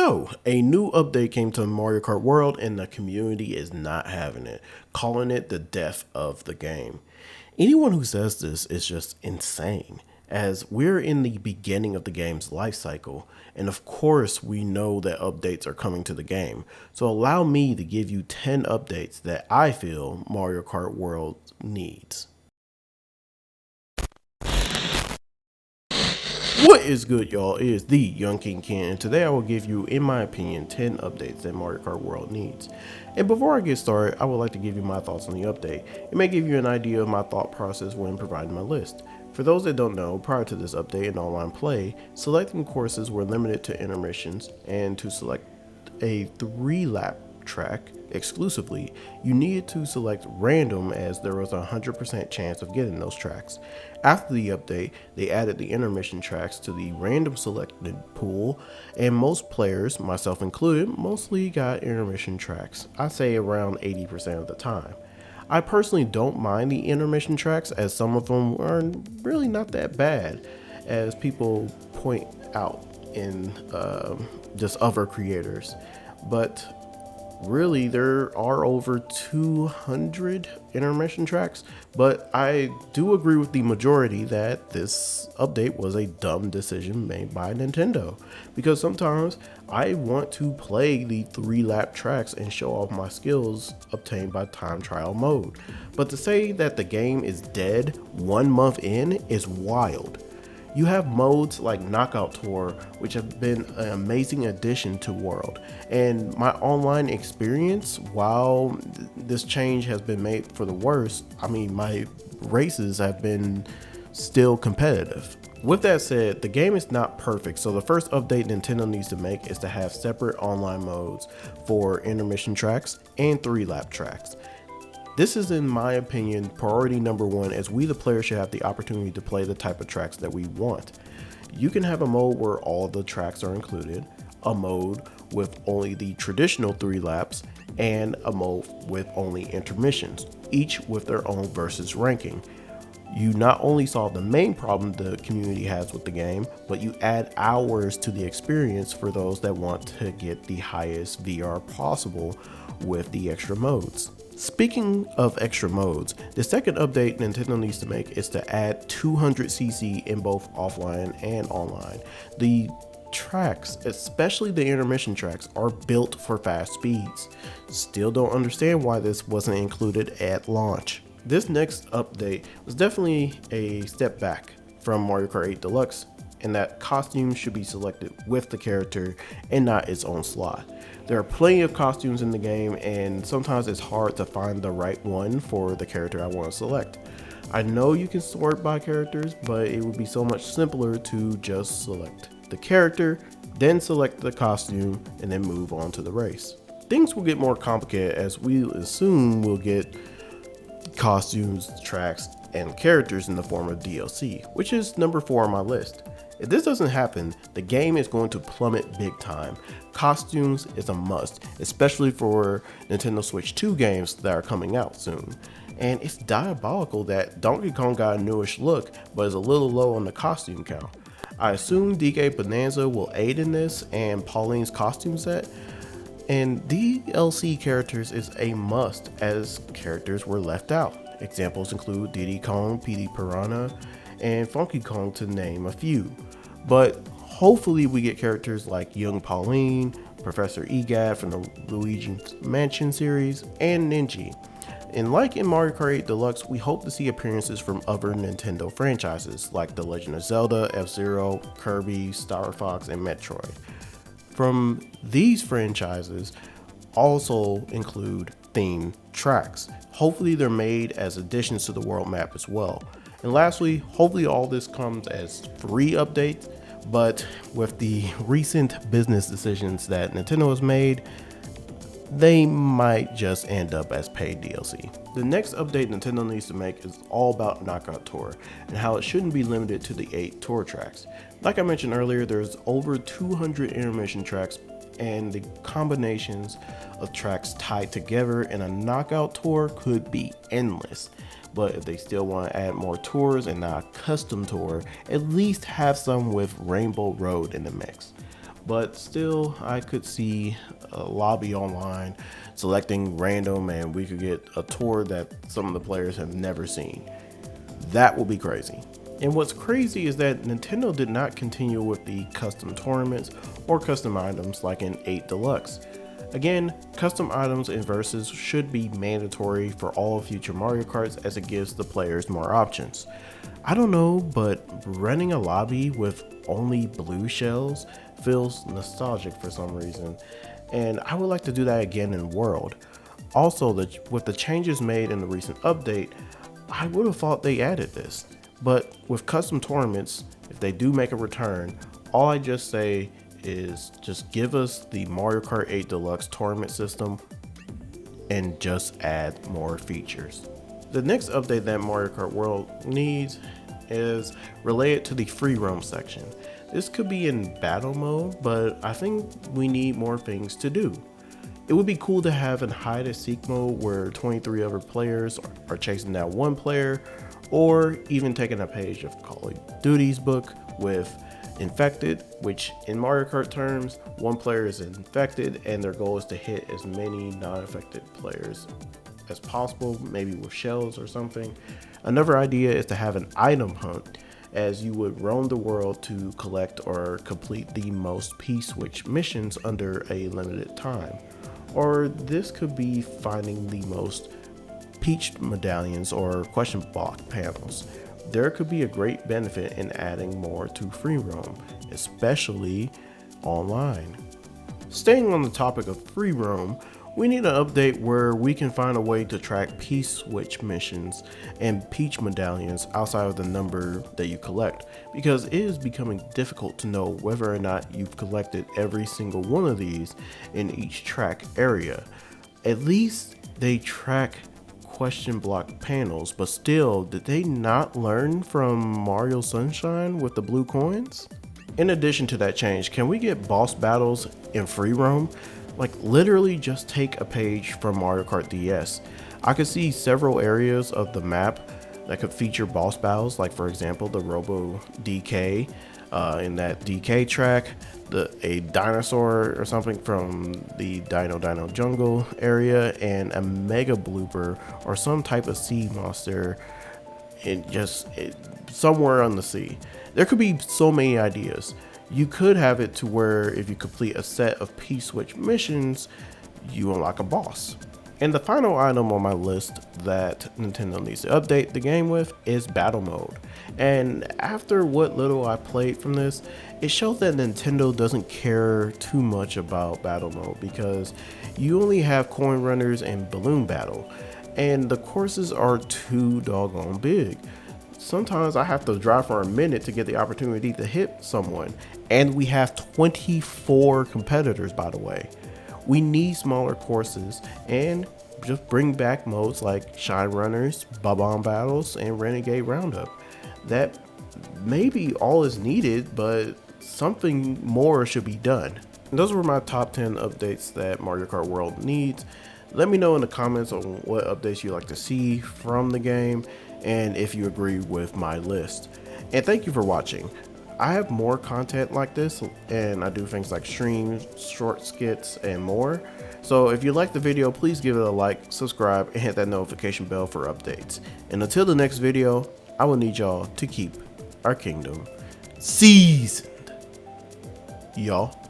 So, a new update came to Mario Kart World and the community is not having it, calling it the death of the game. Anyone who says this is just insane, as we're in the beginning of the game's life cycle, and of course we know that updates are coming to the game. So allow me to give you 10 updates that I feel Mario Kart World needs. What is good, y'all? It is the Young King Ken, and today I will give you, in my opinion, 10 updates that Mario Kart World needs. And before I get started, I would like to give you my thoughts on the update. It may give you an idea of my thought process when providing my list. For those that don't know, prior to this update in online play, selecting courses were limited to intermissions, and to select a 3-lap track exclusively, you needed to select random, as there was a 100% chance of getting those tracks. After the update, they added the intermission tracks to the random selected pool, and most players, myself included, mostly got intermission tracks. I say around 80% of the time. I personally don't mind the intermission tracks, as some of them are really not that bad, as people point out in just other creators. But really, there are over 200 intermission tracks, but I do agree with the majority that this update was a dumb decision made by Nintendo, because sometimes I want to play the 3-lap tracks and show off my skills obtained by time trial mode. But to say that the game is dead 1 month in is wild. You have modes like Knockout Tour, which have been an amazing addition to World, and my online experience, while this change has been made for the worse, my races have been still competitive. With that said, the game is not perfect, so the first update Nintendo needs to make is to have separate online modes for intermission tracks and 3-lap tracks. This is, in my opinion, priority number 1, as we the players should have the opportunity to play the type of tracks that we want. You can have a mode where all the tracks are included, a mode with only the traditional 3 laps, and a mode with only intermissions, each with their own versus ranking. You not only solve the main problem the community has with the game, but you add hours to the experience for those that want to get the highest VR possible with the extra modes. Speaking of extra modes, the second update Nintendo needs to make is to add 200cc in both offline and online. The tracks, especially the intermission tracks, are built for fast speeds. Still don't understand why this wasn't included at launch. This next update was definitely a step back from Mario Kart 8 Deluxe, in that costumes should be selected with the character and not its own slot. There are plenty of costumes in the game, and sometimes it's hard to find the right one for the character I want to select. I know you can sort by characters, but it would be so much simpler to just select the character, then select the costume, and then move on to the race. Things will get more complicated, as we assume we'll get costumes, tracks, and characters in the form of DLC, which is number 4 on my list. If this doesn't happen, the game is going to plummet big time. Costumes is a must, especially for Nintendo Switch 2 games that are coming out soon. And it's diabolical that Donkey Kong got a newish look, but is a little low on the costume count. I assume DK Bonanza will aid in this, and Pauline's costume set. And DLC characters is a must, as characters were left out. Examples include Diddy Kong, PD Piranha, and Funky Kong, to name a few. But hopefully we get characters like Young Pauline, Professor Egad from the Luigi's Mansion series, and Ninja. And like in Mario Kart 8 Deluxe, we hope to see appearances from other Nintendo franchises like The Legend of Zelda, F-Zero, Kirby, Star Fox, and Metroid. From these franchises also include themed tracks. Hopefully they're made as additions to the world map as well. And lastly, hopefully all this comes as free updates, but with the recent business decisions that Nintendo has made, they might just end up as paid DLC. The next update Nintendo needs to make is all about Knockout Tour, and how it shouldn't be limited to the 8 tour tracks. Like I mentioned earlier, there's over 200 intermission tracks, and the combinations of tracks tied together in a Knockout Tour could be endless. But if they still want to add more tours and not a custom tour, at least have some with Rainbow Road in the mix. but still I could see a lobby online selecting random and we could get a tour that some of the players have never seen. That will be crazy. And what's crazy is that Nintendo did not continue with the custom tournaments or custom items like in 8 Deluxe. Again, custom items and verses should be mandatory for all future Mario Karts as it gives the players more options. I don't know, but running a lobby with only blue shells feels nostalgic for some reason, and I would like to do that again in World. Also, with the changes made in the recent update, I would have thought they added this. But with custom tournaments, if they do make a return, all I just say is just give us the Mario Kart 8 Deluxe tournament system and just add more features. The next update that Mario Kart World needs is related to the free roam section. This could be in battle mode, but I think we need more things to do. It would be cool to have an hide and seek mode where 23 other players are chasing down one player, or even taking a page of Call of Duty's book with infected, which in Mario Kart terms, one player is infected and their goal is to hit as many non-infected players as possible, maybe with shells or something. Another idea is to have an item hunt, as you would roam the world to collect or complete the most P-Switch missions under a limited time. Or this could be finding the most Peach medallions or question block panels. There could be a great benefit in adding more to free roam, especially online. Staying on the topic of free roam, we need an update where we can find a way to track P-Switch missions and Peach medallions outside of the number that you collect, because it is becoming difficult to know whether or not you've collected every single one of these in each track area. At least they track question block panels, but still, did they not learn from Mario Sunshine with the blue coins? In addition to that change, can we get boss battles in free roam? Like literally just take a page from Mario Kart DS. I could see several areas of the map that could feature boss battles, like for example the Robo DK in that DK track, a dinosaur or something from the Dino Jungle area, and a mega blooper or some type of sea monster somewhere on the sea. There could be so many ideas. You could have it to where if you complete a set of P-Switch missions, you unlock a boss. And the final item on my list that Nintendo needs to update the game with is battle mode. And after what little I played from this, it shows that Nintendo doesn't care too much about battle mode, because you only have coin runners and balloon battle, and the courses are too doggone big. Sometimes I have to drive for a minute to get the opportunity to hit someone, and we have 24 competitors, by the way. We need smaller courses and just bring back modes like Shine Runners, Bob-omb Battles, and Renegade Roundup. That may be all is needed, but something more should be done. And those were my top 10 updates that Mario Kart World needs. Let me know in the comments on what updates you'd like to see from the game and if you agree with my list. And thank you for watching. I have more content like this, and I do things like streams, short skits, and more. So if you like the video, please give it a like, subscribe, and hit that notification bell for updates. And until the next video, I will need y'all to keep our kingdom seasoned, y'all.